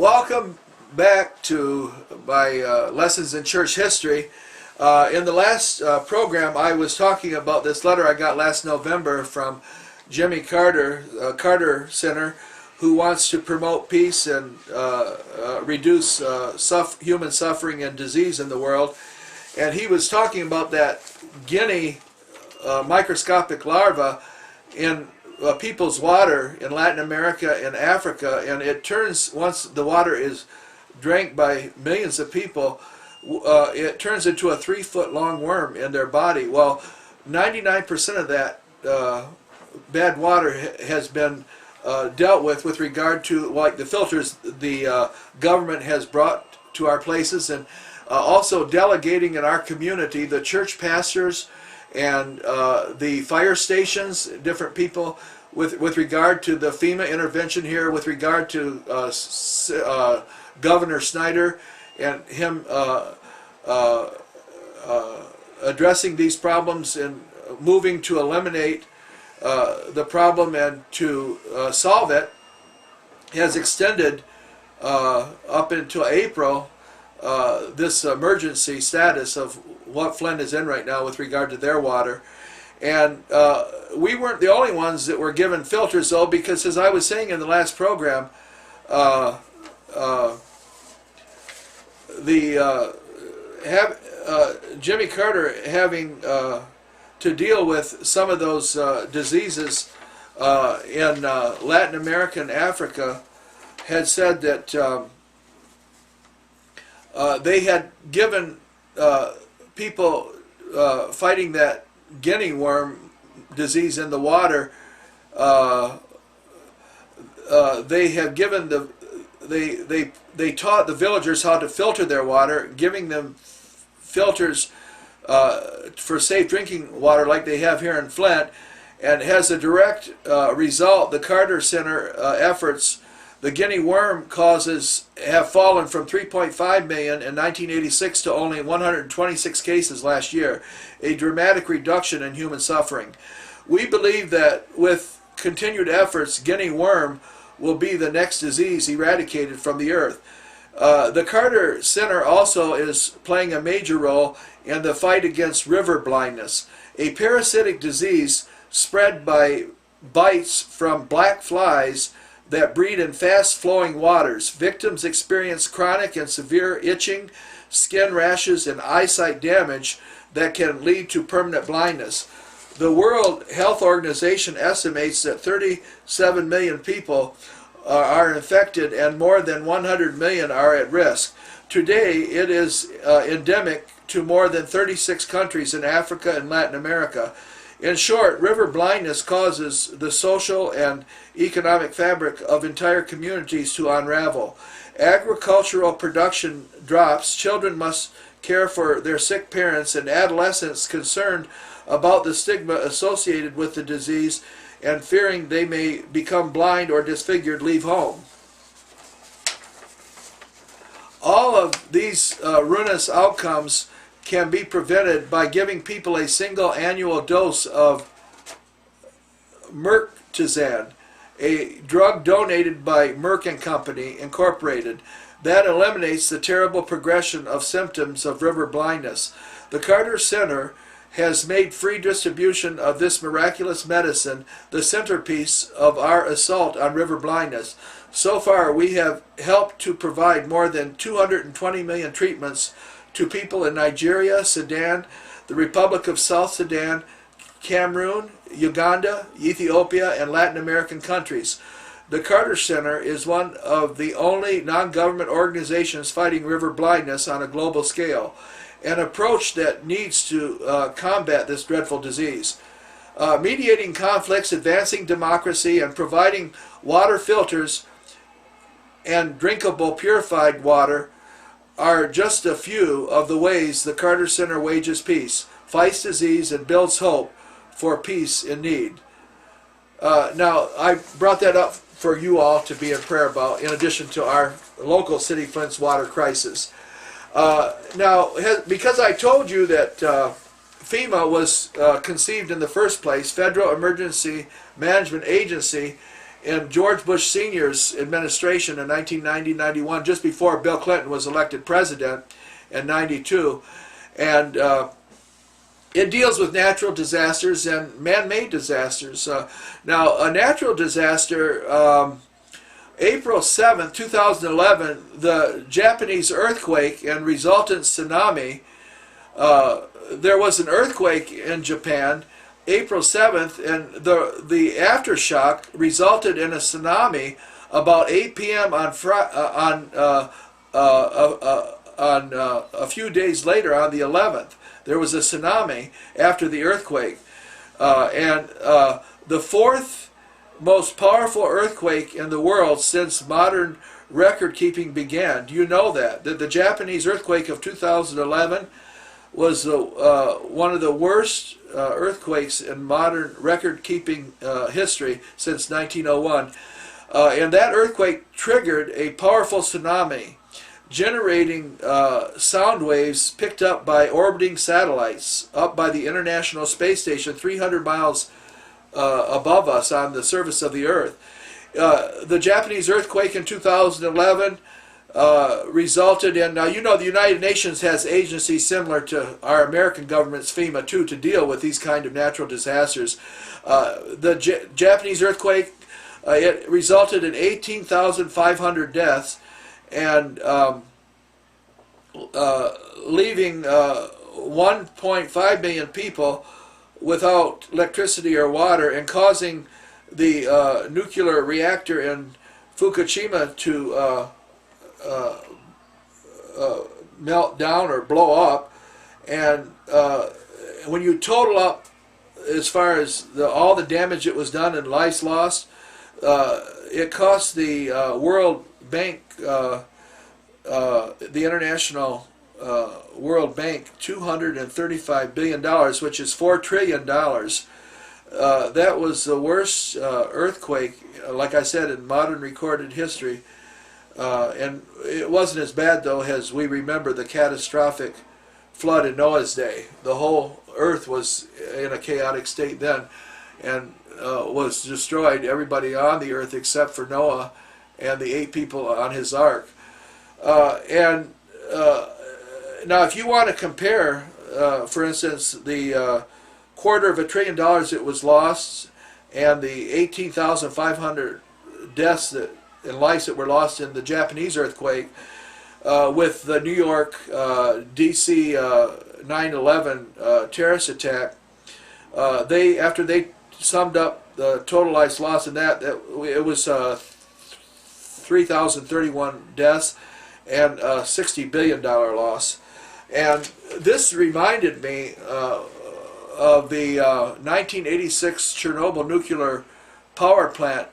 Welcome back to my lessons in church history. In the last program, I was talking about this letter I got last November from Jimmy Carter, Carter Center, who wants to promote peace and reduce human suffering and disease in the world. And he was talking about that guinea microscopic larva in people's water in Latin America and Africa, and it turns, once the water is drank by millions of people, it turns into a 3-foot long worm in their body. Well, 99% of that bad water has been dealt with regard to, like, the filters the government has brought to our places, and also delegating in our community, the church pastors and the fire stations, different people, with regard to the FEMA intervention here, with regard to Governor Snyder and him addressing these problems and moving to eliminate the problem and to solve it, has extended up until April this emergency status of what Flint is in right now with regard to their water. And we weren't the only ones that were given filters, though, because, as I was saying in the last program, Jimmy Carter having to deal with some of those diseases in Latin America and Africa had said that they had given people fighting that guinea worm disease in the water, they have given they taught the villagers how to filter their water, giving them filters for safe drinking water like they have here in Flint, and has a direct result. The Carter Center efforts, the guinea worm causes have fallen from 3.5 million in 1986 to only 126 cases last year, a dramatic reduction in human suffering. We believe that with continued efforts, guinea worm will be the next disease eradicated from the earth. The Carter Center also is playing a major role in the fight against river blindness, a parasitic disease spread by bites from black flies that breed in fast-flowing waters. Victims experience chronic and severe itching, skin rashes, and eyesight damage that can lead to permanent blindness. The World Health Organization estimates that 37 million people are infected and more than 100 million are at risk. Today, it is endemic to more than 36 countries in Africa and Latin America. In short, river blindness causes the social and economic fabric of entire communities to unravel. Agricultural production drops, children must care for their sick parents, and adolescents concerned about the stigma associated with the disease and fearing they may become blind or disfigured leave home. All of these ruinous outcomes can be prevented by giving people a single annual dose of Merktizan, a drug donated by Merck & Company Incorporated that eliminates the terrible progression of symptoms of river blindness. The Carter Center has made free distribution of this miraculous medicine the centerpiece of our assault on river blindness. So far, we have helped to provide more than 220 million treatments to people in Nigeria, Sudan, the Republic of South Sudan, Cameroon, Uganda, Ethiopia, and Latin American countries. The Carter Center is one of the only non-government organizations fighting river blindness on a global scale, an approach that needs to combat this dreadful disease. Mediating conflicts, advancing democracy, and providing water filters and drinkable purified water are just a few of the ways the Carter Center wages peace, fights disease, and builds hope for peace in need. Now, I brought that up for you all to be in prayer about, in addition to our local City Flint's water crisis. Now, because I told you that FEMA was conceived in the first place, Federal Emergency Management Agency, in George Bush Sr.'s administration in 1990-91, just before Bill Clinton was elected president in 92. And it deals with natural disasters and man-made disasters. Now, a natural disaster, April 7th, 2011, the Japanese earthquake and resultant tsunami. There was an earthquake in Japan April 7th, and the aftershock resulted in a tsunami about 8 p.m. on a few days later, on the 11th. There was a tsunami after the earthquake. And the fourth most powerful earthquake in the world since modern record-keeping began. Do you know that? That the Japanese earthquake of 2011 was one of the worst earthquakes in modern record-keeping history since 1901. And that earthquake triggered a powerful tsunami, generating sound waves picked up by orbiting satellites up by the International Space Station 300 miles above us on the surface of the Earth. The Japanese earthquake in 2011 resulted in, now you know the United Nations has agencies similar to our American government's FEMA too to deal with these kind of natural disasters. The Japanese earthquake, it resulted in 18,500 deaths and leaving 1.5 million people without electricity or water, and causing the nuclear reactor in Fukushima to melt down or blow up. And when you total up as far as all the damage that was done and lives lost, it cost the World Bank, the International World Bank, $235 billion, which is $4 trillion. That was the worst earthquake, like I said, in modern recorded history. And it wasn't as bad, though, as we remember the catastrophic flood in Noah's day. The whole earth was in a chaotic state then, and was destroyed, everybody on the earth except for Noah and the 8 people on his ark. Now, if you want to compare, for instance, the $250 billion that was lost and the 18,500 deaths and lives that were lost in the Japanese earthquake with the New York, D.C. 9/11 terrorist attack, after they summed up the total lives lost in that it was 3,031 deaths and a $60 billion loss. And this reminded me of the 1986 Chernobyl nuclear power plant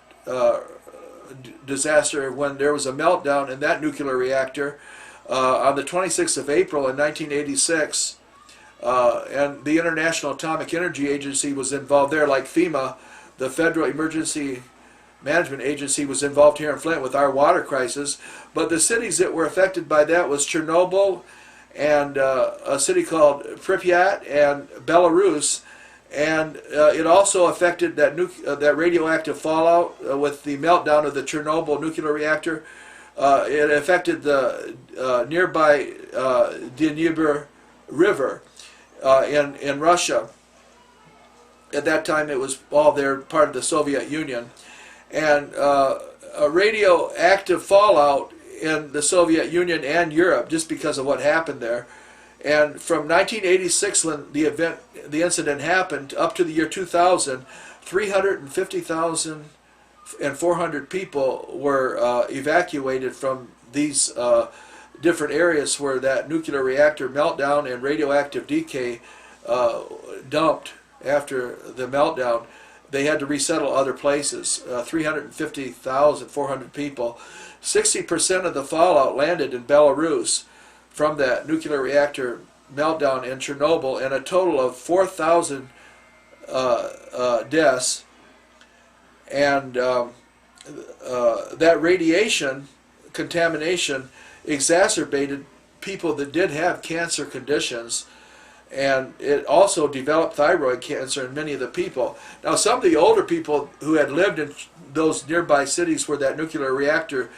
disaster, when there was a meltdown in that nuclear reactor on the 26th of April in 1986. And the International Atomic Energy Agency was involved there, like FEMA. The Federal Emergency Management Agency was involved here in Flint with our water crisis. But the cities that were affected by that was Chernobyl and a city called Pripyat and Belarus. And it also affected that radioactive fallout with the meltdown of the Chernobyl nuclear reactor. It affected the nearby Dnieper River in Russia. At that time, it was all there, part of the Soviet Union. And a radioactive fallout in the Soviet Union and Europe, just because of what happened there. And from 1986, when the incident happened, up to the year 2000, 350,400 people were evacuated from these different areas where that nuclear reactor meltdown and radioactive decay dumped after the meltdown. They had to resettle other places. 350,400 people. 60% of the fallout landed in Belarus from that nuclear reactor meltdown in Chernobyl, and a total of 4,000 deaths. And that radiation contamination exacerbated people that did have cancer conditions, and it also developed thyroid cancer in many of the people. Now, some of the older people who had lived in those nearby cities where that nuclear reactor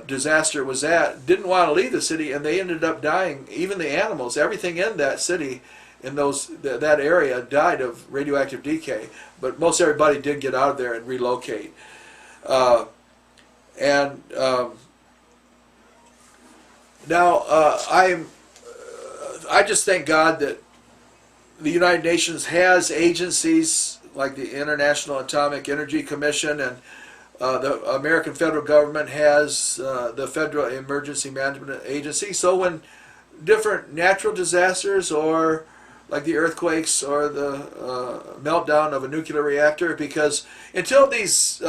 disaster was at didn't want to leave the city, and they ended up dying. Even the animals, everything in that city, in that area, died of radioactive decay. But most everybody did get out of there and relocate. Now I just thank God that the United Nations has agencies like the International Atomic Energy Commission, and the American federal government has the Federal Emergency Management Agency. So when different natural disasters, or like the earthquakes or the meltdown of a nuclear reactor, because until these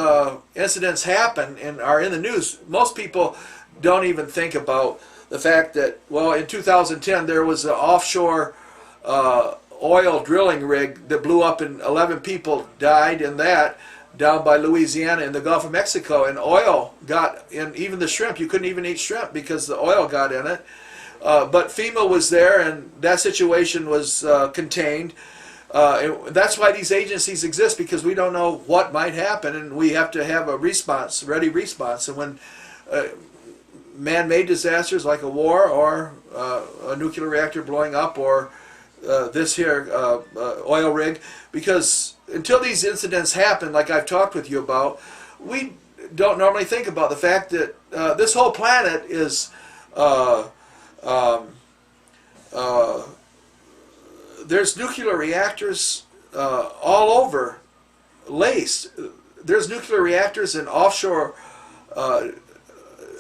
incidents happen and are in the news, most people don't even think about the fact that, well, in 2010 there was an offshore oil drilling rig that blew up and 11 people died in that down by Louisiana in the Gulf of Mexico, and oil got in even the shrimp. You couldn't even eat shrimp because the oil got in it. But FEMA was there, and that situation was contained. That's why these agencies exist, because we don't know what might happen, and we have to have a response, ready response. And when man-made disasters like a war or a nuclear reactor blowing up, or this here oil rig, because until these incidents happen, like I've talked with you about, we don't normally think about the fact that this whole planet is there's nuclear reactors all over, laced. There's nuclear reactors in offshore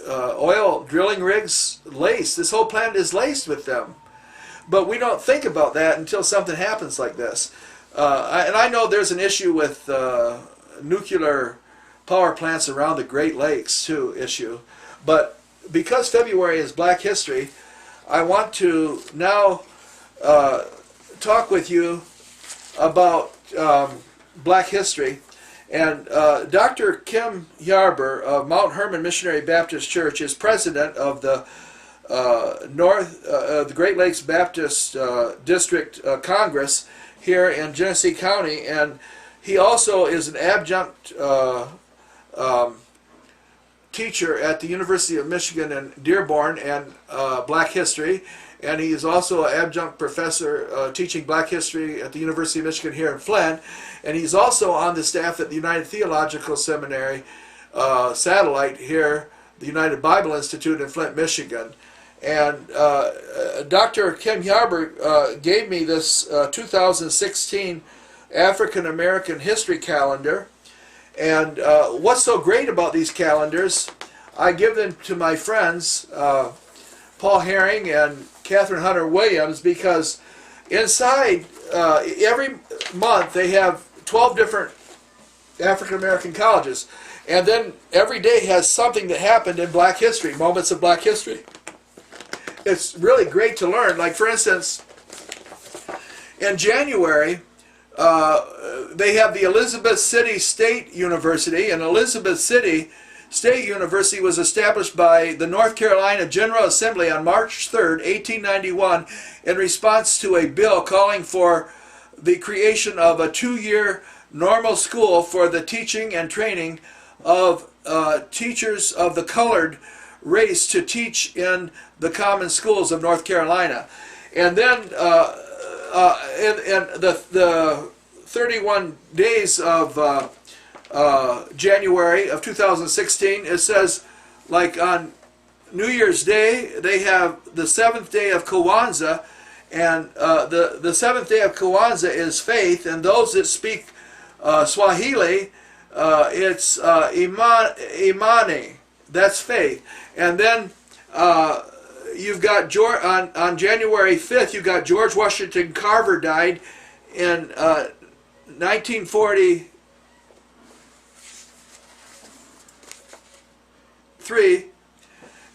oil drilling rigs, laced. This whole planet is laced with them. But we don't think about that until something happens like this. And I know there's an issue with nuclear power plants around the Great Lakes too, but because February is Black History, I want to now talk with you about Black History. And Dr. Kim Yarber of Mount Hermon Missionary Baptist Church is president of the the Great Lakes Baptist District Congress here in Genesee County, and he also is an adjunct teacher at the University of Michigan in Dearborn and Black History, and he is also an adjunct professor teaching Black History at the University of Michigan here in Flint, and he's also on the staff at the United Theological Seminary satellite here, the United Bible Institute in Flint, Michigan. And Dr. Kim Yarber gave me this 2016 African American History Calendar. And what's so great about these calendars, I give them to my friends, Paul Herring and Catherine Hunter Williams, because inside every month they have 12 different African American colleges. And then every day has something that happened in Black history, moments of Black history. It's really great to learn. Like, for instance, in January, they have the Elizabeth City State University, and Elizabeth City State University was established by the North Carolina General Assembly on March 3rd, 1891, in response to a bill calling for the creation of a 2-year normal school for the teaching and training of teachers of the colored race to teach in the common schools of North Carolina. And then in the 31 days of January of 2016, it says, like on New Year's Day, they have the 7th day of Kwanzaa, and the 7th day of Kwanzaa is faith, and those that speak Swahili, it's Imani, that's faith. And then you've got on January 5th, you've got George Washington Carver died in 1943.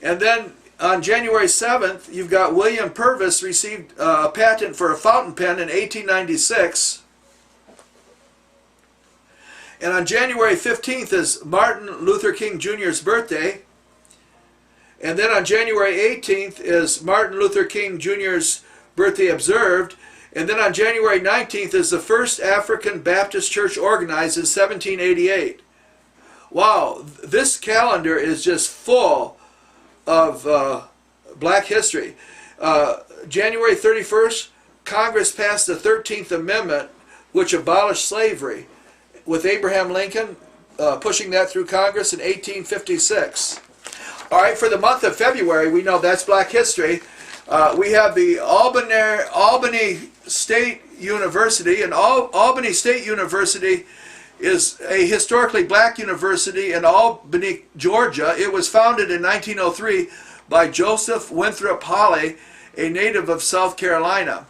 And then on January 7th, you've got William Purvis received a patent for a fountain pen in 1896. And on January 15th is Martin Luther King Jr.'s birthday. And then on January 18th is Martin Luther King Jr.'s birthday observed. And then on January 19th is the first African Baptist church organized in 1788. Wow, this calendar is just full of black history. January 31st, Congress passed the 13th Amendment, which abolished slavery, with Abraham Lincoln pushing that through Congress in 1856. All right, for the month of February, we know that's black history. We have the Albany State University, and Albany State University is a historically black university in Albany, Georgia. It was founded in 1903 by Joseph Winthrop Hawley, a native of South Carolina.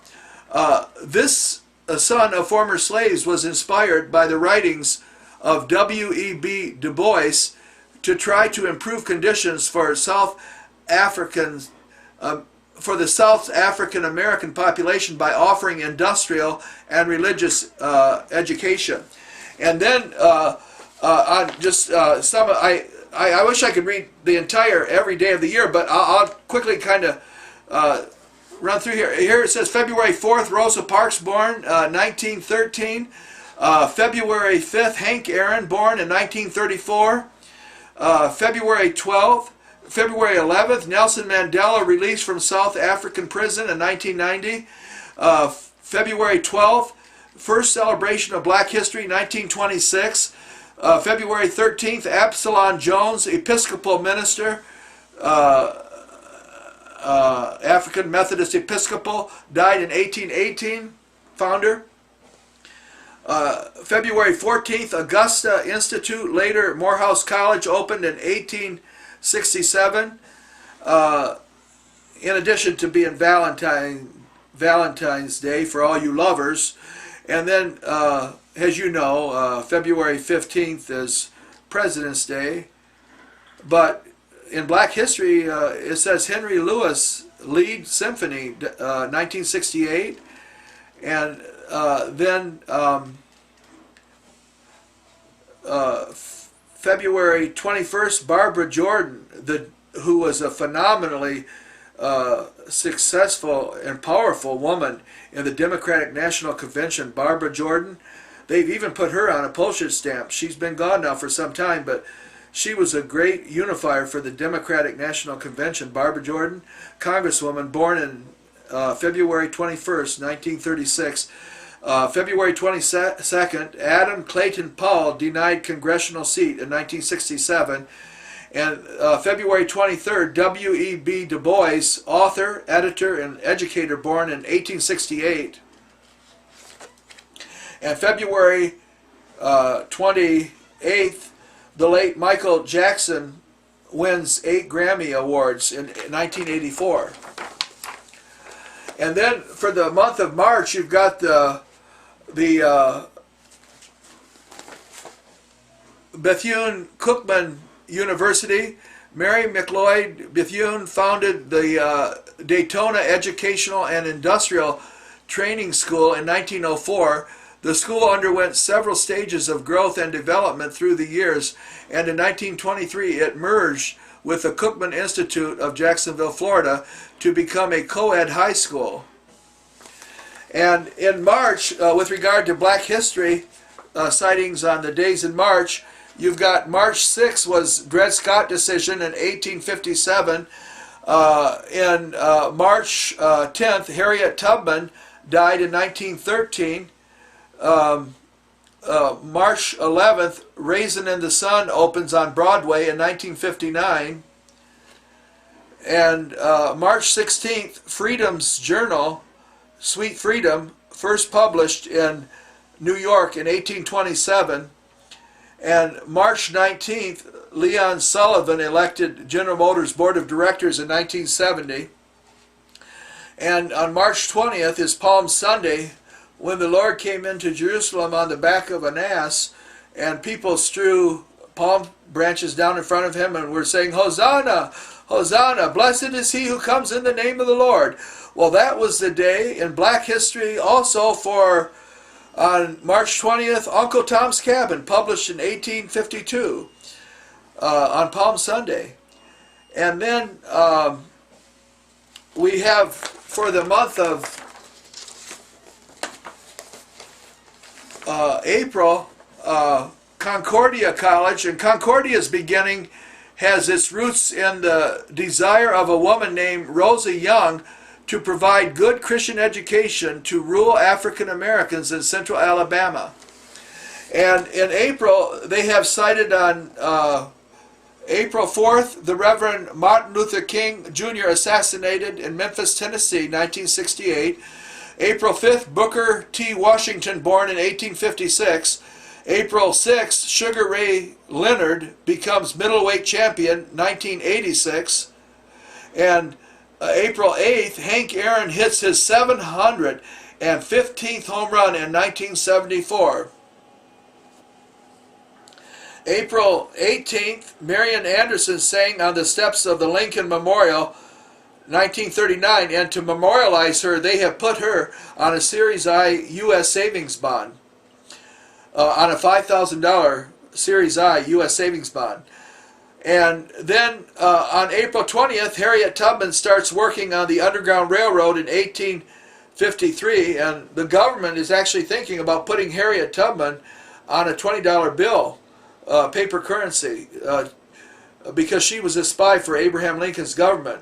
This son of former slaves was inspired by the writings of W.E.B. Du Bois to try to improve conditions for South Africans, for the South African American population by offering industrial and religious education. And then on just some, I wish I could read the entire every day of the year, but I'll quickly kind of run through here. Here it says February 4th, Rosa Parks, born 1913. February 5th, Hank Aaron, born in 1934. February 12th. February 11th, Nelson Mandela, released from South African prison in 1990. February 12th, first celebration of Black History, 1926. February 13th, Absalom Jones, Episcopal minister, African Methodist Episcopal, died in 1818, founder. February 14th, Augusta Institute, later Morehouse College, opened in 1867. In addition to being Valentine's Day for all you lovers. And then, as you know, February 15th is President's Day. But in Black history, it says Henry Lewis Lead Symphony, 1968. And then February 21st, Barbara Jordan, who was a phenomenally successful and powerful woman in the Democratic National Convention. Barbara Jordan, they've even put her on a postage stamp. She's been gone now for some time, but she was a great unifier for the Democratic National Convention. Barbara Jordan, Congresswoman, born in February 21st, 1936. February 22nd, Adam Clayton Powell denied congressional seat in 1967. And February 23rd, W.E.B. Du Bois, author, editor, and educator, born in 1868. And February 28th, the late Michael Jackson wins 8 Grammy Awards in 1984. And then for the month of March, you've got the Bethune-Cookman University. Mary McLeod Bethune founded the Daytona Educational and Industrial Training School in 1904. The school underwent several stages of growth and development through the years, and in 1923 it merged with the Cookman Institute of Jacksonville, Florida, to become a co-ed high school. And in March, with regard to Black history sightings on the days in March, you've got March 6th was Dred Scott decision in 1857. In March 10th, Harriet Tubman died in 1913. March 11th, Raisin in the Sun opens on Broadway in 1959. And March 16th, Freedom's Journal, Sweet Freedom, first published in New York in 1827. And March 19th, Leon Sullivan elected General Motors Board of Directors in 1970. And on March 20th is Palm Sunday, when the Lord came into Jerusalem on the back of an ass, and people strew palm branches down in front of him and were saying, Hosanna, Hosanna, blessed is he who comes in the name of the Lord. Well, that was the day in Black history also for, on March 20th, Uncle Tom's Cabin, published in 1852 on Palm Sunday. And then we have, for the month of April, Concordia College, and Concordia's beginning has its roots in the desire of a woman named Rosa Young to provide good Christian education to rural African Americans in central Alabama. And in April, they have cited on April 4th, the Reverend Martin Luther King Jr. assassinated in Memphis, Tennessee, 1968. April 5th, Booker T. Washington, born in 1856. April 6th, Sugar Ray Leonard becomes middleweight champion, 1986. And April 8th, Hank Aaron hits his 715th home run in 1974. April 18th, Marian Anderson sang on the steps of the Lincoln Memorial, 1939, and to memorialize her, they have put her on a Series I U.S. savings bond, on a $5,000 Series I U.S. savings bond. And then on April 20th, Harriet Tubman starts working on the Underground Railroad in 1853, and the government is actually thinking about putting Harriet Tubman on a $20 bill, paper currency, because she was a spy for Abraham Lincoln's government.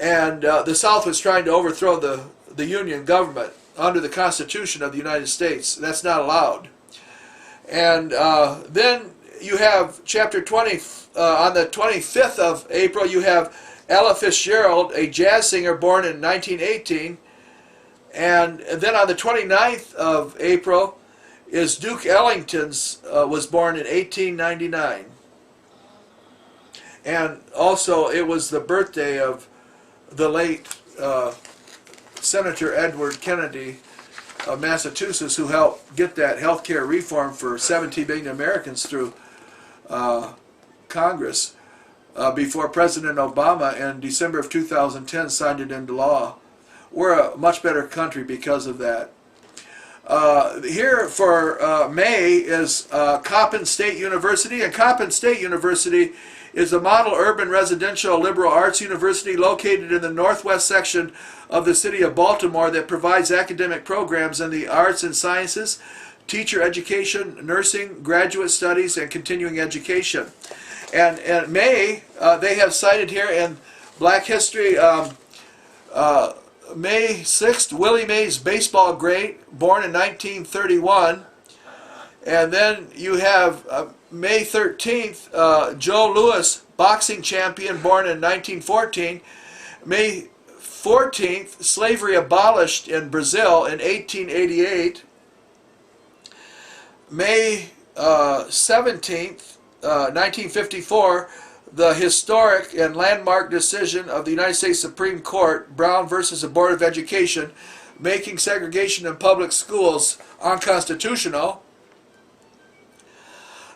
And the South was trying to overthrow the Union government under the Constitution of the United States. That's not allowed. And then you have chapter 20, on the 25th of April, you have Ella Fitzgerald, a jazz singer born in 1918. And then on the 29th of April is Duke Ellington's, was born in 1899. And also it was the birthday of the late Senator Edward Kennedy of Massachusetts, who helped get that health care reform for 17 million Americans through Congress before President Obama in December of 2010 signed it into law. We're a much better country because of that. Here for May is Coppin State University, and Coppin State University is a model urban residential liberal arts university located in the northwest section of the city of Baltimore that provides academic programs in the arts and sciences, teacher education, nursing, graduate studies, and continuing education. And in May, they have cited here in Black History, May 6th, Willie Mays, baseball great, born in 1931. And then you have May 13th, Joe Louis, boxing champion, born in 1914. May 14th, slavery abolished in Brazil in 1888. May 17th, 1954, the historic and landmark decision of the United States Supreme Court, Brown versus the Board of Education, making segregation in public schools unconstitutional.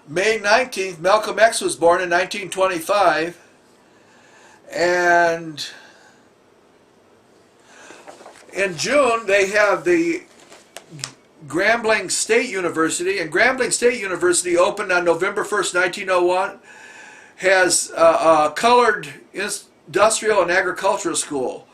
May 19th, Malcolm X was born in 1925. And in June, they have the Grambling State University, and Grambling State University opened on November 1st, 1901, has a colored industrial and agricultural school.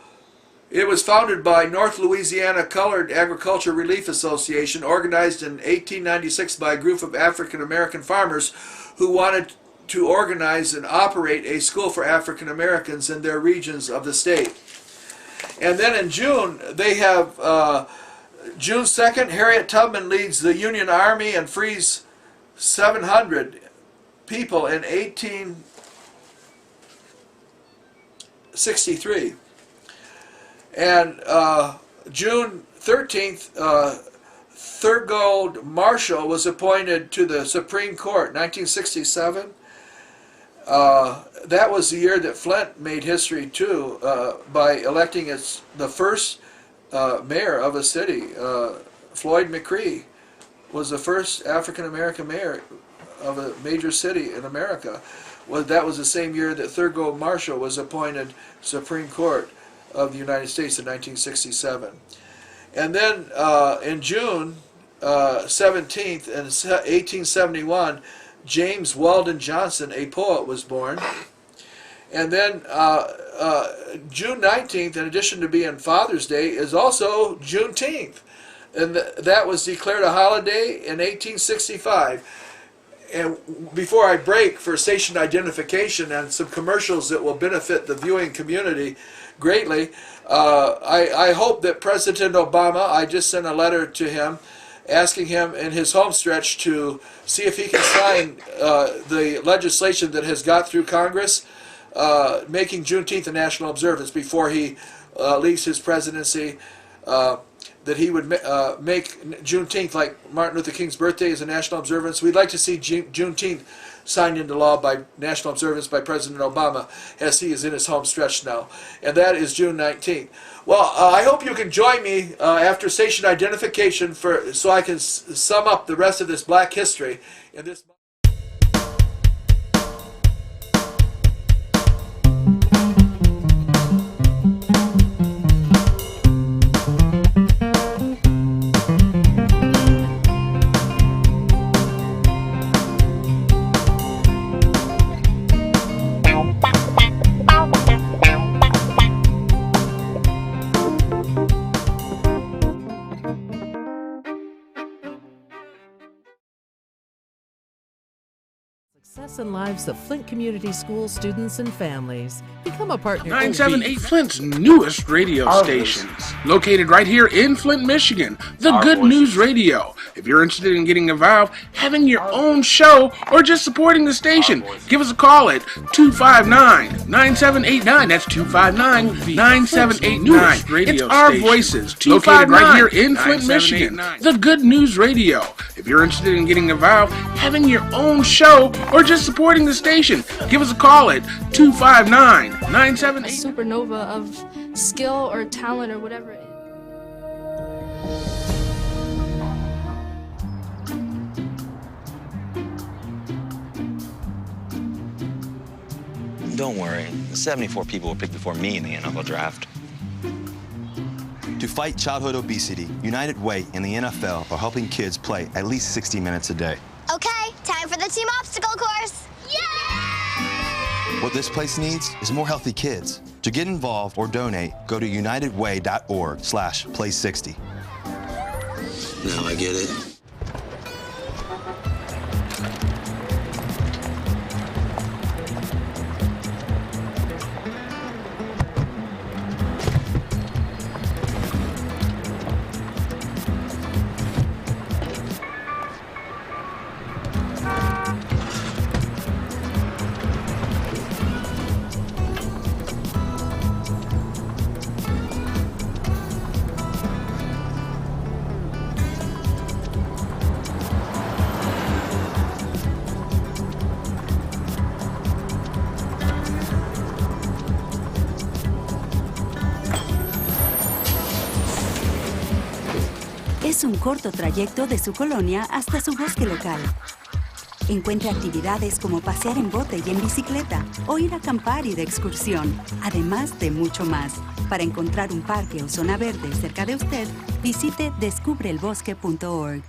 It was founded by North Louisiana Colored Agriculture Relief Association, organized in 1896 by a group of African American farmers who wanted to organize and operate a school for African Americans in their regions of the state. And then in June, they have June 2nd, Harriet Tubman leads the Union Army and frees 700 people in 1863. And June 13th, Thurgood Marshall was appointed to the Supreme Court, 1967. That was the year that Flint made history too, by electing the first mayor of a city. Floyd McCree was the first African American mayor of a major city in America. Well, that was the same year that Thurgood Marshall was appointed Supreme Court of the United States in 1967. And then in June 17th, in 1871, James Weldon Johnson, a poet, was born. And then June 19th, in addition to being Father's Day, is also Juneteenth. and that was declared a holiday in 1865. And before I break for station identification and some commercials that will benefit the viewing community greatly, I hope that President Obama, I just sent a letter to him asking him in his home stretch to see if he can sign the legislation that has got through Congress making Juneteenth a national observance before he leaves his presidency, that he would make Juneteenth, like Martin Luther King's birthday, as a national observance. We'd like to see Juneteenth signed into law by national observance by President Obama, as he is in his home stretch now. And that is June 19th. Well, I hope you can join me after station identification so I can sum up the rest of this Black history in this. Success and lives of Flint Community School students and families. Become a partner. 978 Flint's newest radio station. Located right here in Flint, Michigan. The Good News Radio. If you're interested in getting involved, having your own show, or just supporting the station, give us a call at 259-9789. That's 259-9789. It's our voices. Located right here in Flint, Michigan. The Good News Radio. If you're interested in getting involved, having your own show, or just supporting the station, give us a call at 259-9789. Supernova of skill or talent or whatever it is. Don't worry, 74 people were picked before me in the NFL draft. To fight childhood obesity, United Way and the NFL are helping kids play at least 60 minutes a day. Okay, time for the team obstacle course. Yay! What this place needs is more healthy kids. To get involved or donate, go to unitedway.org/play60. Now I get it. Es un corto trayecto de su colonia hasta su bosque local. Encuentre actividades como pasear en bote y en bicicleta o ir a acampar y de excursión, además de mucho más. Para encontrar un parque o zona verde cerca de usted, visite descubreelbosque.org.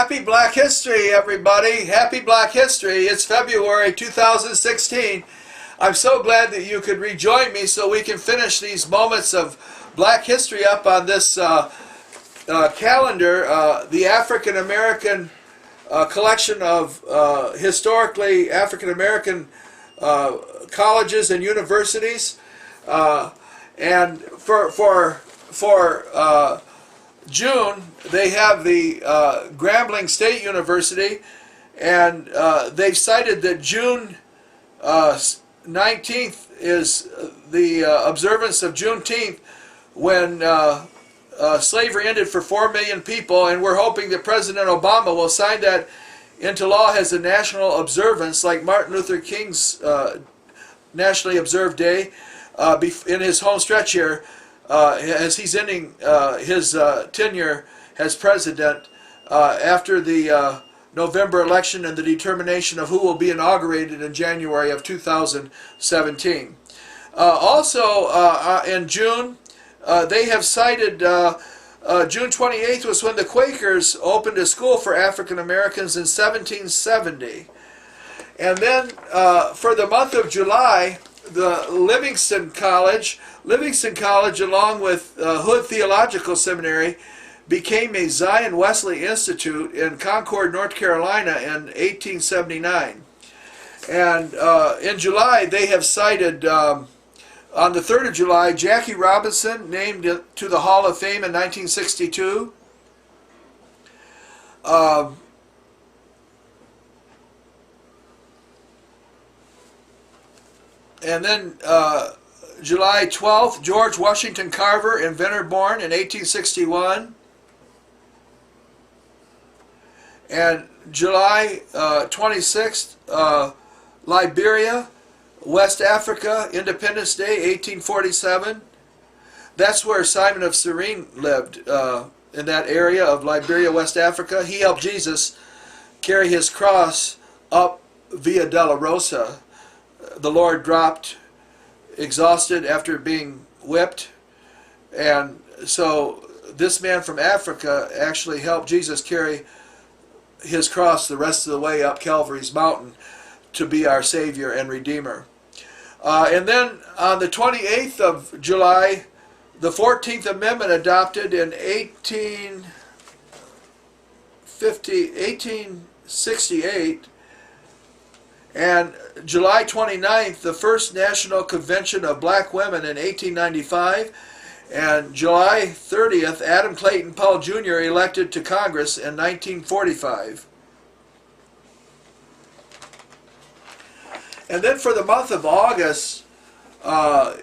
Happy Black History, everybody. Happy Black History. It's February 2016. I'm so glad that you could rejoin me so we can finish these moments of Black History up on this calendar, the African American collection of historically African American colleges and universities, and for June they have the Grambling State University, and they've cited that June 19th is the observance of Juneteenth, when slavery ended for 4 million people, and we're hoping that President Obama will sign that into law as a national observance, like Martin Luther King's nationally observed day in his home stretch here, as he's ending his tenure as president after the November election and the determination of who will be inaugurated in January of 2017. Also in June, they have cited June 28th was when the Quakers opened a school for African Americans in 1770. And then for the month of July, the Livingston College along with Hood Theological Seminary became a Zion Wesley Institute in Concord, North Carolina in 1879. And in July they have cited, on the 3rd of July, Jackie Robinson, named to the Hall of Fame in 1962. And then July 12th, George Washington Carver, inventor, born in 1861. And July 26th, Liberia, West Africa, Independence Day, 1847. That's where Simon of Cyrene lived, in that area of Liberia, West Africa. He helped Jesus carry his cross up Via Dolorosa. The Lord dropped exhausted after being whipped, and so this man from Africa actually helped Jesus carry his cross the rest of the way up Calvary's mountain to be our Savior and Redeemer. And then on the 28th of July, the 14th Amendment adopted in 1868, and July 29th, the first National Convention of Black Women in 1895, and July 30th, Adam Clayton Powell Jr. elected to Congress in 1945. And then for the month of August,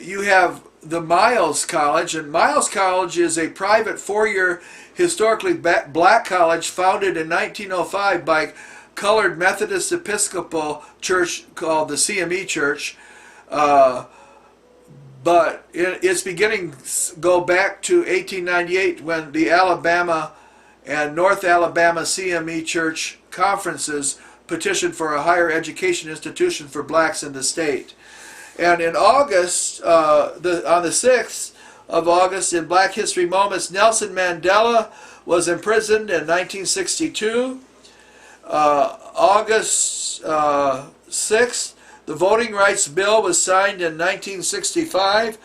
you have the Miles College, and Miles College is a private 4-year historically black college founded in 1905 by Colored Methodist Episcopal Church called the CME Church, but its beginnings go back to 1898 when the Alabama and North Alabama CME Church conferences petitioned for a higher education institution for blacks in the state. And in August, on the 6th of August, in Black History Moments, Nelson Mandela was imprisoned in 1962. August 6th, the Voting Rights Bill was signed in 1965.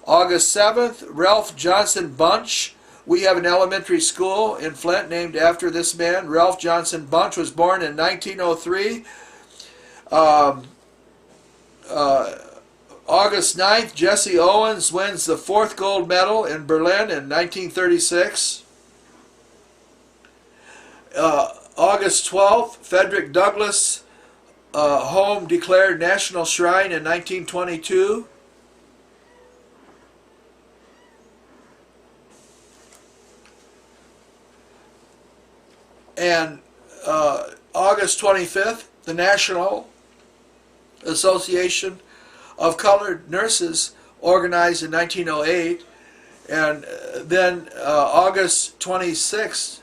August 7th, Ralph Johnson Bunch. We have an elementary school in Flint named after this man. Ralph Johnson Bunch was born in 1903. August 9th, Jesse Owens wins the 4th gold medal in Berlin in 1936. August 12th, Frederick Douglass home declared national shrine in 1922. And August 25th, the National Association of Colored Nurses organized in 1908. And then August 26th,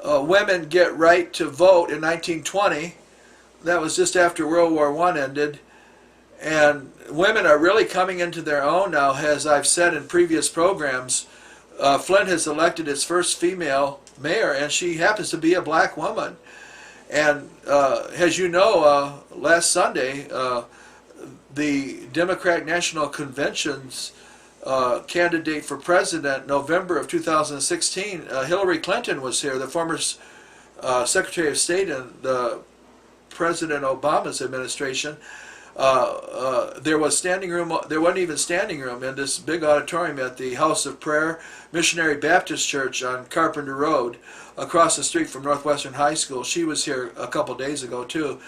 women get right to vote in 1920. That was just after World War I ended. And women are really coming into their own now, as I've said in previous programs. Flint has elected its first female mayor, and she happens to be a black woman. And as you know, last Sunday, the Democratic National Convention's candidate for president, November of 2016, Hillary Clinton was here, the former Secretary of State in the President Obama's administration. There was standing room. There wasn't even standing room in this big auditorium at the House of Prayer Missionary Baptist Church on Carpenter Road, across the street from Northwestern High School. She was here a couple days ago too,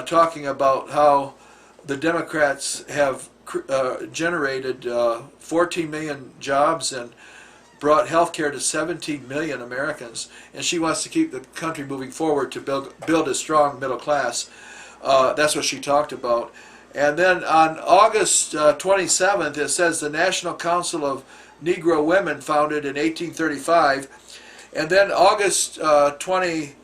talking about how the Democrats have generated 14 million jobs and brought health care to 17 million Americans, and she wants to keep the country moving forward to build a strong middle class. That's what she talked about. And then on August 27th, it says the National Council of Negro Women, founded in 1835. And then August 28th,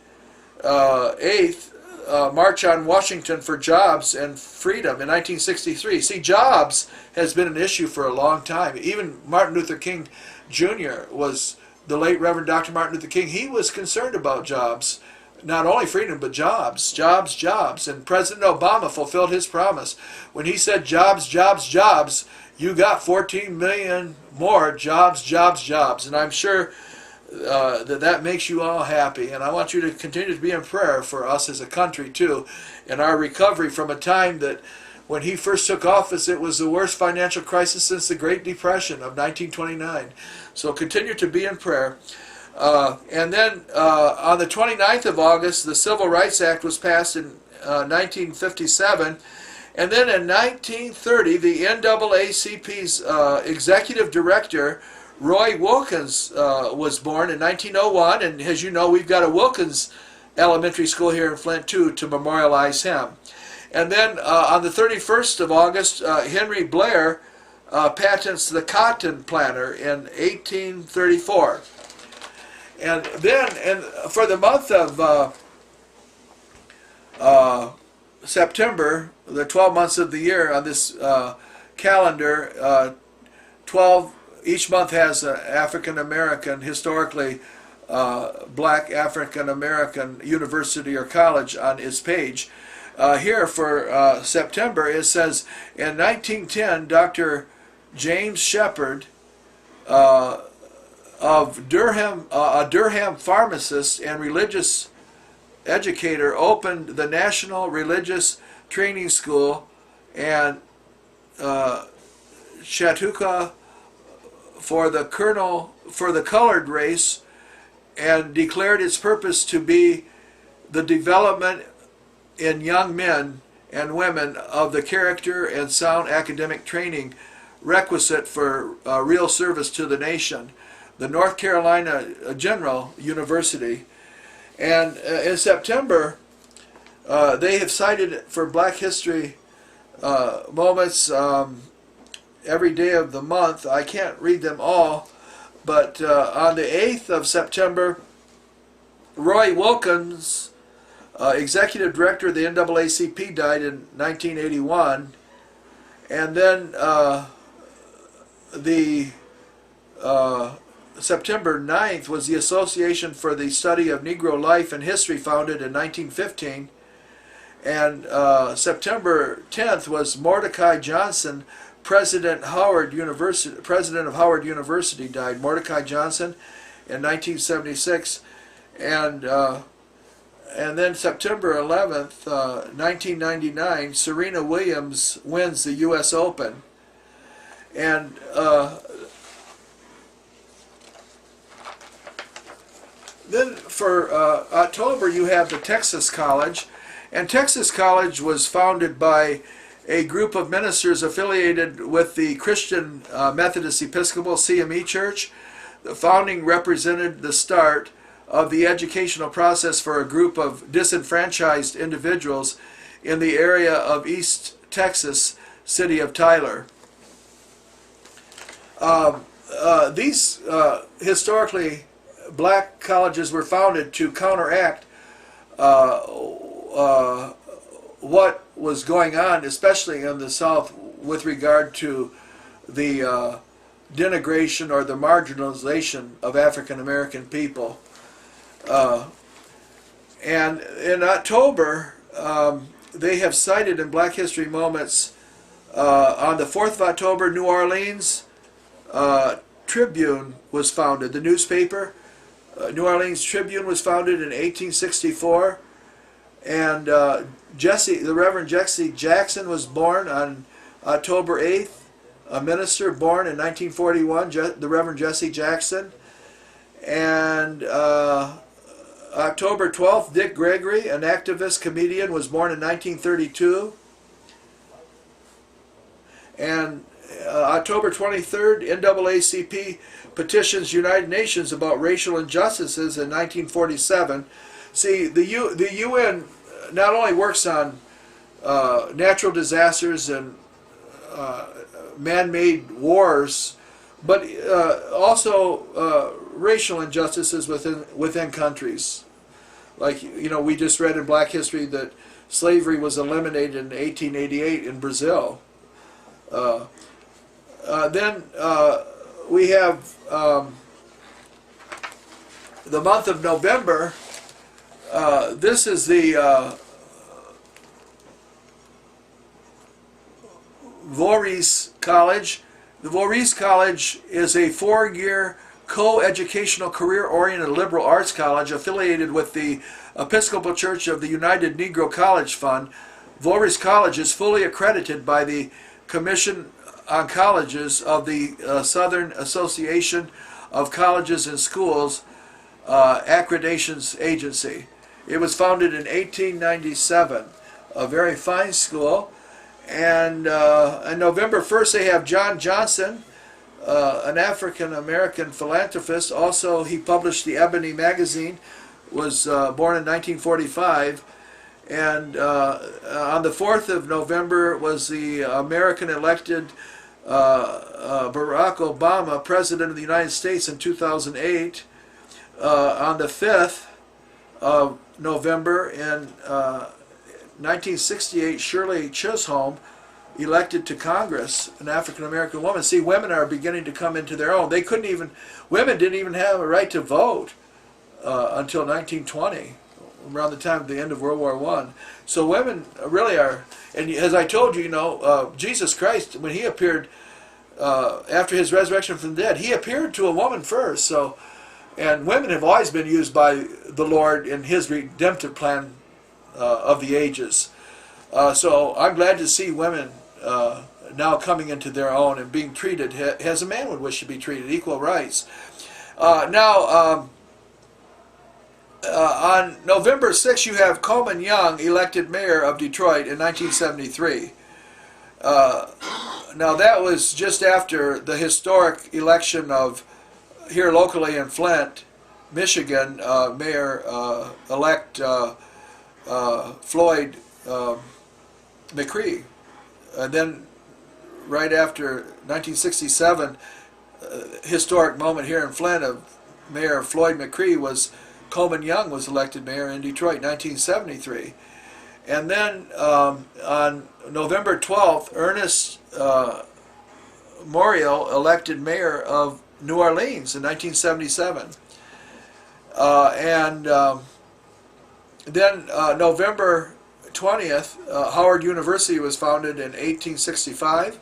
March on Washington for Jobs and Freedom in 1963. See, jobs has been an issue for a long time. Even Martin Luther King Jr. was, the late Reverend Dr. Martin Luther King, he was concerned about jobs. Not only freedom, but jobs, jobs, jobs. And President Obama fulfilled his promise. When he said jobs, jobs, jobs, you got 14 million more jobs, jobs, jobs. And I'm sure that makes you all happy. And I want you to continue to be in prayer for us as a country, too, and our recovery from a time that when he first took office, it was the worst financial crisis since the Great Depression of 1929. So continue to be in prayer. And then on the 29th of August, the Civil Rights Act was passed in 1957. And then in 1930, the NAACP's executive director, Roy Wilkins, was born in 1901. And as you know, we've got a Wilkins Elementary School here in Flint, too, to memorialize him. And then on the 31st of August, Henry Blair patents the cotton planter in 1834. And then, for the month of September, the 12 months of the year on this calendar, each month has an African American, historically black African American university or college on its page. Here for September, it says, in 1910, Dr. James Shepard, of Durham, a Durham pharmacist and religious educator, opened the National Religious Training School and Chautauqua for the colored race, and declared its purpose to be the development in young men and women of the character and sound academic training requisite for real service to the nation. The North Carolina General University. And in September, they have cited for Black History moments every day of the month. I can't read them all, but on the 8th of September, Roy Wilkins, executive director of the NAACP, died in 1981. And then September 9th was the Association for the Study of Negro Life and History, founded in 1915. And September 10th was Mordecai Johnson, President of Howard University, died. Mordecai Johnson in 1976. And then September 11th, 1999, Serena Williams wins the U.S. Open. And then for October, you have the Texas College. And Texas College was founded by a group of ministers affiliated with the Christian Methodist Episcopal CME Church. The founding represented the start of the educational process for a group of disenfranchised individuals in the area of East Texas, city of Tyler. These historically black colleges were founded to counteract what was going on, especially in the South, with regard to the denigration or the marginalization of African American people. And in October, they have cited in Black History Moments, on the 4th of October, New Orleans Tribune was founded. The newspaper, New Orleans Tribune, was founded in 1864. And the Reverend Jesse Jackson was born on October 8th, a minister born in 1941, the Reverend Jesse Jackson. And October 12th, Dick Gregory, an activist comedian, was born in 1932. And October 23rd, NAACP petitions United Nations about racial injustices in 1947. See, the UN not only works on natural disasters and man-made wars, but also racial injustices within countries. Like, we just read in Black History that slavery was eliminated in 1888 in Brazil. Then we have the month of November. This is the Voorhees College. The Voorhees College is a 4-year co-educational career-oriented liberal arts college affiliated with the Episcopal Church of the United Negro College Fund. Voorhees College is fully accredited by the Commission on Colleges of the Southern Association of Colleges and Schools Accreditations Agency. It was founded in 1897, a very fine school. And on November 1st, they have John Johnson, an African-American philanthropist. Also, he published the Ebony magazine, was born in 1945. And on the 4th of November was the American elected Barack Obama, President of the United States in 2008. On the 5th of November in 1968, Shirley Chisholm, elected to Congress, an African-American woman. See, women are beginning to come into their own. Women didn't even have a right to vote until 1920, around the time of the end of World War I. So women really are, and as I told you, Jesus Christ, when he appeared after his resurrection from the dead, he appeared to a woman first. So, and women have always been used by the Lord in his redemptive plan of the ages. So I'm glad to see women now coming into their own and being treated as a man would wish to be treated, equal rights. On November 6th, you have Coleman Young elected mayor of Detroit in 1973. Now that was just after the historic election of, here locally in Flint, Michigan, Mayor-elect Floyd McCree. And then right after 1967, historic moment here in Flint of Mayor Floyd McCree was Coleman Young was elected mayor in Detroit, 1973. And then on November 12th, Ernest Morial elected mayor of New Orleans in 1977. Then November 20th, Howard University was founded in 1865.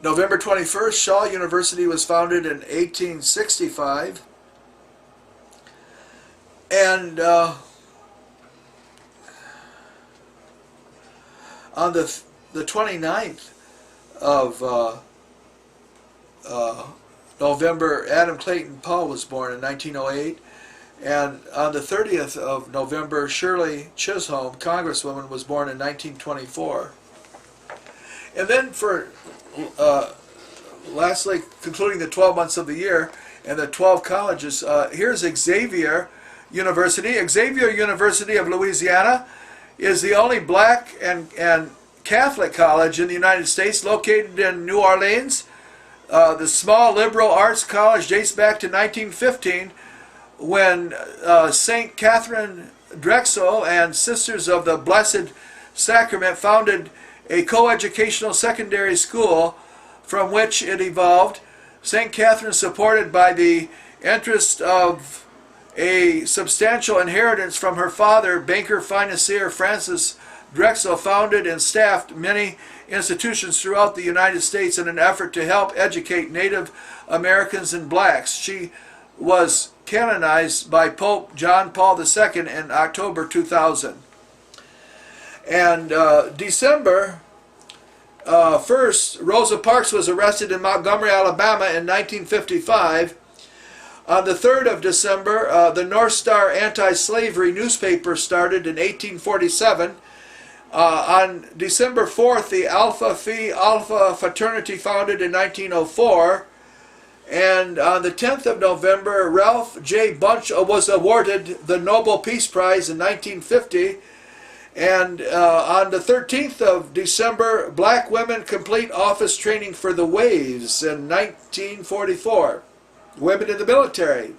November 21st, Shaw University was founded in 1865. And on the 29th of November, Adam Clayton Powell was born in 1908. And on the 30th of November, Shirley Chisholm, Congresswoman, was born in 1924. And then for, lastly, concluding the 12 months of the year and the 12 colleges, here's Xavier University. Xavier University of Louisiana is the only black and Catholic college in the United States, located in New Orleans. The small liberal arts college dates back to 1915, when St. Catherine Drexel and Sisters of the Blessed Sacrament founded a coeducational secondary school from which it evolved. St. Catherine, supported by the interest of a substantial inheritance from her father, banker financier Francis Drexel founded and staffed many institutions throughout the United States in an effort to help educate Native Americans and blacks. She was canonized by Pope John Paul II in October 2000. And December 1st, Rosa Parks was arrested in Montgomery, Alabama in 1955. On the 3rd of December, the North Star anti-slavery newspaper started in 1847. On December 4th, the Alpha Phi Alpha fraternity founded in 1904. And on the 10th of November, Ralph J. Bunche was awarded the Nobel Peace Prize in 1950. And on the 13th of December, black women complete office training for the Waves in 1944. Women in the military.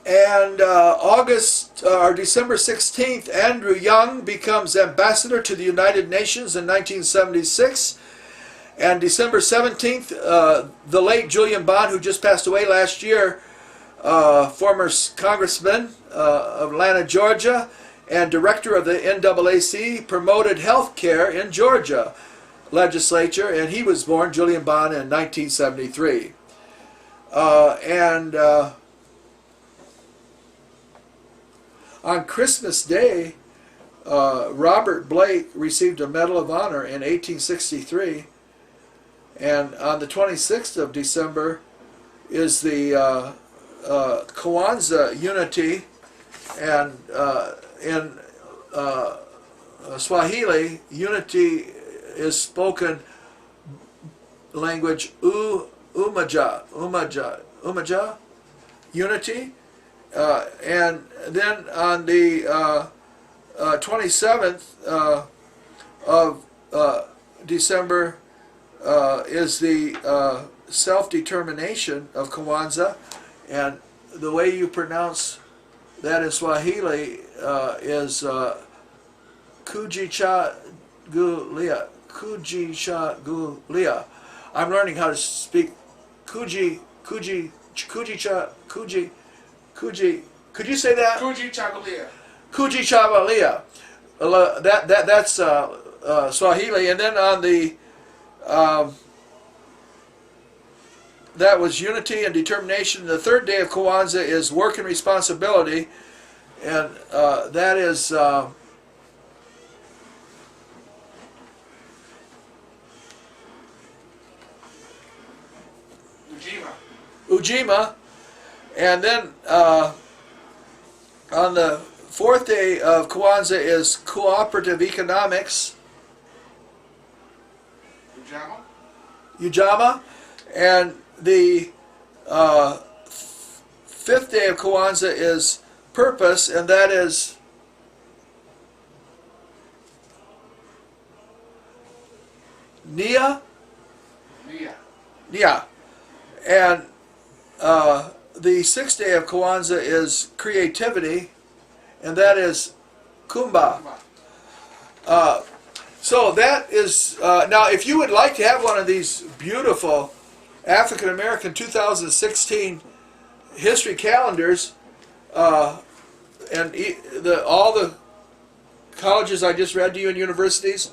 And December 16th, Andrew Young becomes ambassador to the United Nations in 1976. And December 17th, the late Julian Bond, who just passed away last year, former congressman of Atlanta, Georgia, and director of the NAAC, promoted health care in Georgia legislature, and he was born, Julian Bond, in 1973. On Christmas Day, Robert Blake received a Medal of Honor in 1863, and on the 26th of December is the Kwanzaa Unity, and in Swahili, unity is spoken language umoja, unity. And then on the 27th of December is the self-determination of Kwanzaa, and the way you pronounce that in Swahili is Kujichagulia. Kujichagulia. I'm learning how to speak Kuji. Could you say that? Kujichagulia. Kujichagulia. That's Swahili, and then on the that was unity and determination. The third day of Kwanzaa is work and responsibility, and that is Ujima. And then on the fourth day of Kwanzaa is cooperative economics. Ujama. And the fifth day of Kwanzaa is purpose, and that is Nia. And the sixth day of Kwanzaa is creativity, and that is Kumba. So that is, now if you would like to have one of these beautiful African American 2016 history calendars, and all the colleges I just read to you and universities,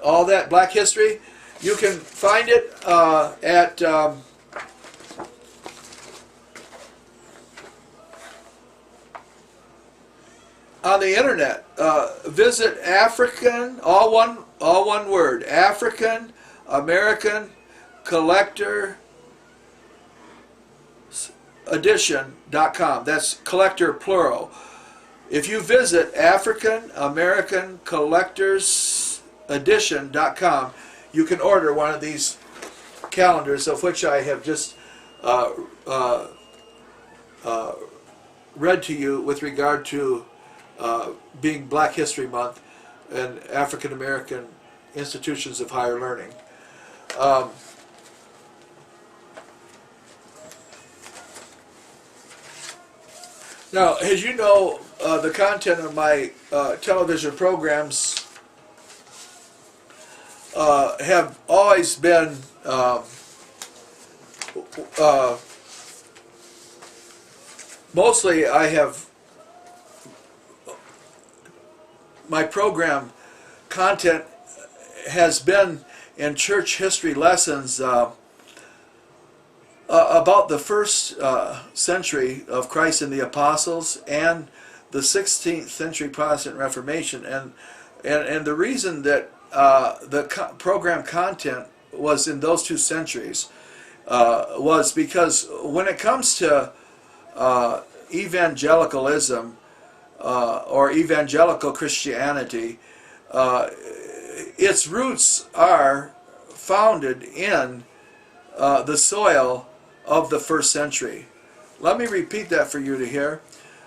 all that black history, you can find it at on the internet. Visit African, all one word, African American Collector Edition.com. That's collector plural. If you visit African American Collectors Edition.com, you can order one of these calendars, of which I have just read to you with regard to being Black History Month and African American institutions of higher learning. Now, as you know, the content of my television programs have always been mostly I have my program content has been in church history lessons about the first century of Christ and the Apostles and the 16th century Protestant Reformation, and the reason that the program content was in those two centuries was because when it comes to evangelicalism or evangelical Christianity, its roots are founded in the soil of the first century. Let me repeat that for you to hear.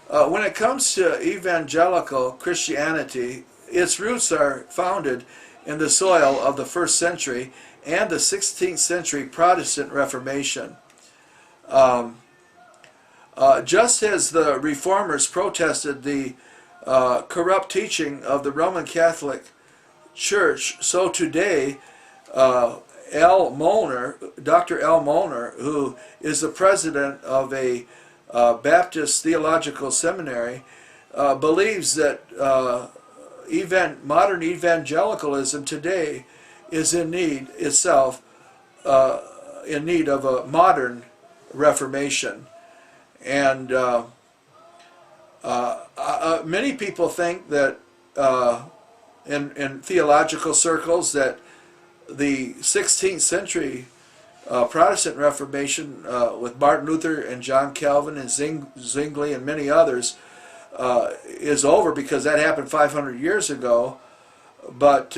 When it comes to evangelical Christianity, its roots are founded in the soil of the first century and the 16th century Protestant Reformation. Just as the Reformers protested the corrupt teaching of the Roman Catholic Church, so today Dr. L. Mohner, who is the president of a Baptist theological seminary, believes that modern evangelicalism today is in need itself, in need of a modern reformation. And many people think that in theological circles that the 16th century Protestant Reformation with Martin Luther and John Calvin and Zwingli and many others is over because that happened 500 years ago. But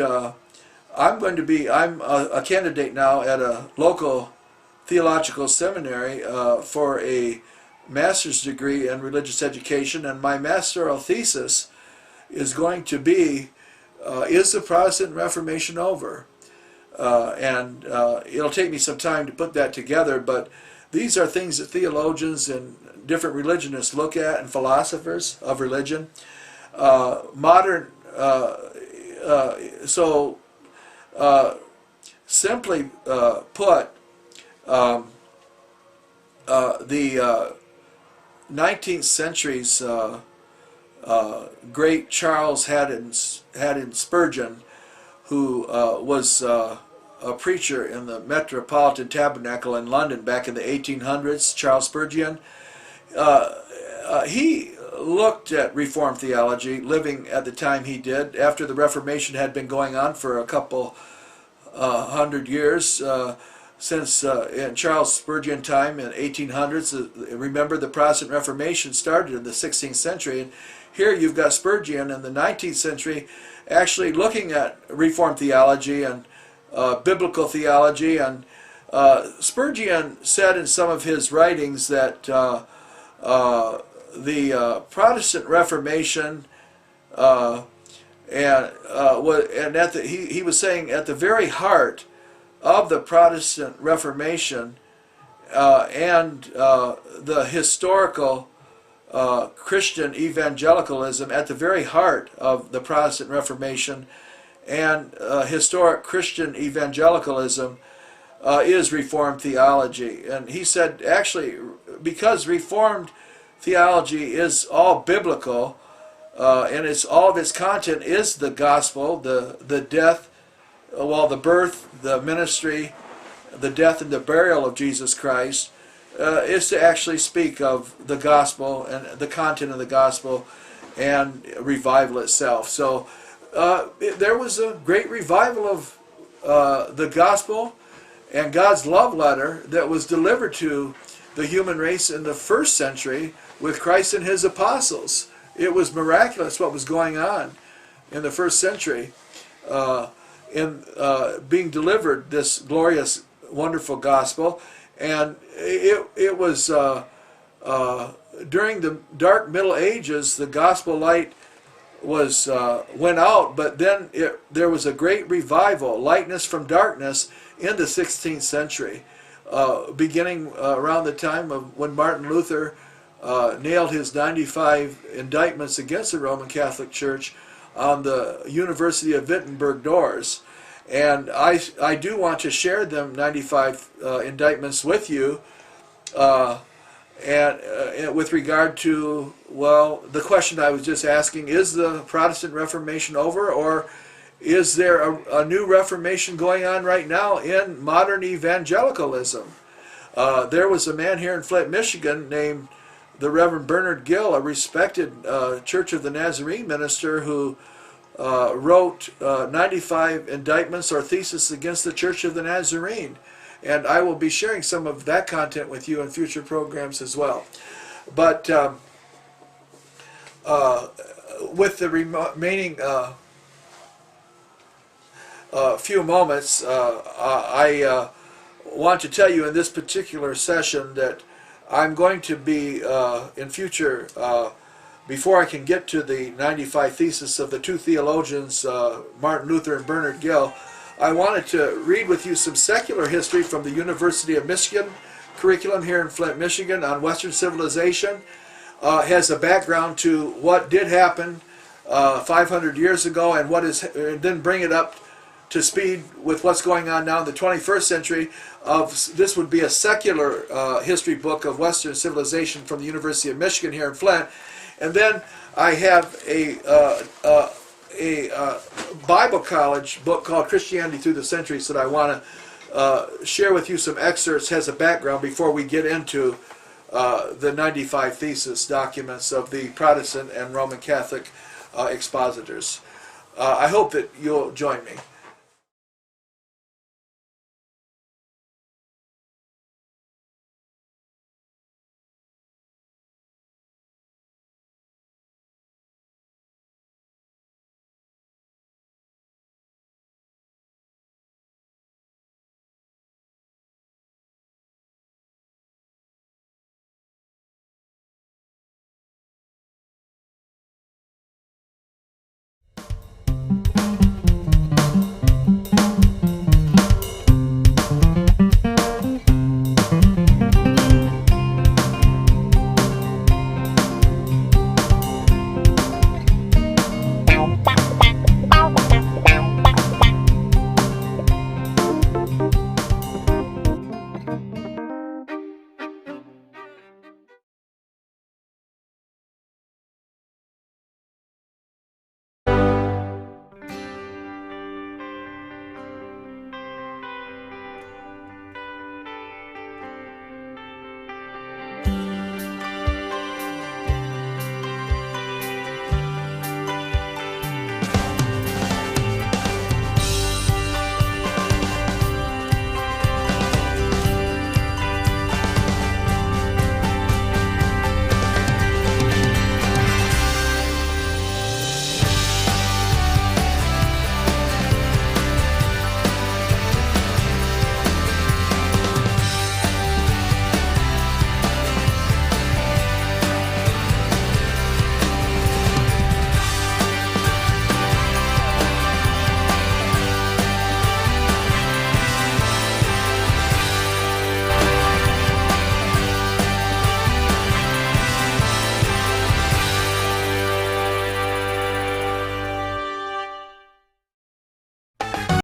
I'm a candidate now at a local theological seminary for a master's degree in religious education, and my master's thesis is going to be, is the Protestant Reformation over? And it'll take me some time to put that together, but these are things that theologians and different religionists look at, and philosophers of religion. Simply put, the 19th century's great Charles Haddon Spurgeon, who was a preacher in the Metropolitan Tabernacle in London back in the 1800s, Charles Spurgeon, he looked at Reformed theology, living at the time he did, after the Reformation had been going on for a couple hundred years, since in Charles Spurgeon time in 1800s. Remember, the Protestant Reformation started in the 16th century, and here you've got Spurgeon in the 19th century actually looking at Reformed theology and biblical theology. And Spurgeon said in some of his writings that the Protestant Reformation he was saying at the very heart of the Protestant Reformation and the historical Christian evangelicalism, at the very heart of the Protestant Reformation and historic Christian evangelicalism is Reformed theology. And he said, actually, because Reformed theology is all biblical, and all of its content is the gospel, the death, the birth, the ministry, the death and the burial of Jesus Christ, is to actually speak of the gospel and the content of the gospel and revival itself. So there was a great revival of the gospel and God's love letter that was delivered to the human race in the first century with Christ and his apostles. It was miraculous what was going on in the first century in being delivered, this glorious, wonderful gospel. And it was during the dark Middle Ages, the gospel light was went out, but then there was a great revival, lightness from darkness, in the 16th century, beginning around the time of when Martin Luther nailed his 95 indictments against the Roman Catholic Church on the University of Wittenberg doors. And I do want to share them 95 indictments with you and with regard to, well, the question I was just asking, is the Protestant Reformation over, or is there a new Reformation going on right now in modern evangelicalism? There was a man here in Flint, Michigan named the Reverend Bernard Gill, a respected Church of the Nazarene minister who wrote 95 indictments or theses against the Church of the Nazarene. And I will be sharing some of that content with you in future programs as well. But with the remaining few moments, I want to tell you in this particular session that I'm going to be in future, before I can get to the 95 theses of the two theologians, Martin Luther and Bernard Gill, I wanted to read with you some secular history from the University of Michigan curriculum here in Flint, Michigan on Western civilization. Has a background to what did happen 500 years ago and what is, and then bring it up to speed with what's going on now in the 21st century. This would be a secular history book of Western civilization from the University of Michigan here in Flint. And then I have a Bible college book called Christianity Through the Centuries that I want to share with you some excerpts as a background before we get into the 95 thesis documents of the Protestant and Roman Catholic expositors. I hope that you'll join me.